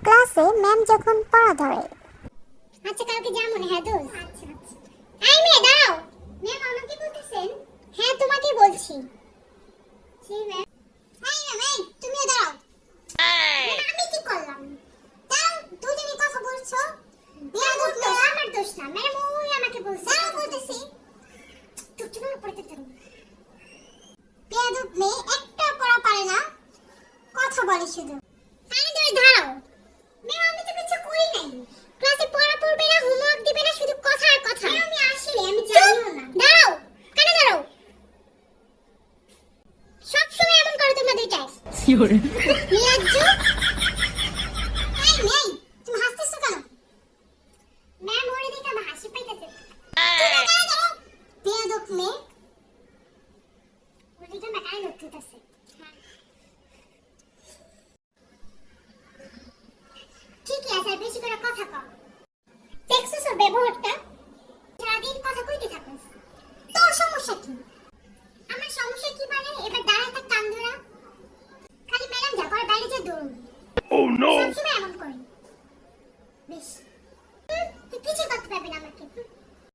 ক্লাসে ম্যাম যখন পড়া ধরে। আচ্ছা কালকে যা মনে হয় দোস্ত। আচ্ছা আচ্ছা। এই মেয়ে দাঁড়াও। ম্যাম আমাকে বলতেছেন? হ্যাঁ তোমাকেই বলছি। জি ম্যাম। এই ম্যাম এই তুমিও দাঁড়াও। ম্যাম আমি কি করলাম? দাঁড়াও দুজনেই কথা বলছো। বেয়াদব মেয়ে আমার দোষ না। ম্যাম ওই আমাকে বলছে। দাঁড়াও বলতেছি। টুকটুক করে পড়তে থাকো। বেয়াদব মেয়ে একটা পড়া পারে না। কথা বলে শুধু। কানে ধরে দাঁড়াও। ম্যাম আমি তো কিছু করি নাই। ক্লাসে পড়া পড়বে না, হোমওয়ার্ক দিবে না, শুধু কথা আর কথা। ম্যাম আমি আসলে আমি জানিও না। দাঁড়াও, কানে দাঁড়াও। সব সময় এমন করো তোমরা দুইটাই। কি করে? নির্লজ্জ। এই মেয়ে, তুমি হাসতেছো কেন? ম্যাম ওরে দেখে আমার হাসি পাইতেছে। তুমি কানে দাঁড়াও। বেয়াদব মেয়ে। ওরে দেখে আমার কানে ধরতেছে। ঠিকই আছে, আর বেশি করে কথা কও। দেখছিস ওর ব্যবহারটা? সারাদিন কথা কইতে থাকিস। তোর সমস্যা কি? আমার সমস্যা কি মানে এবার দাঁড়ায় থাক কান ধরা। খালি ম্যাডাম যা করে বাইরে যা দৌড়। Oh no! সবসময় এমন করে। বেশ। তুই কিছু করতে পারবি না আমাকে।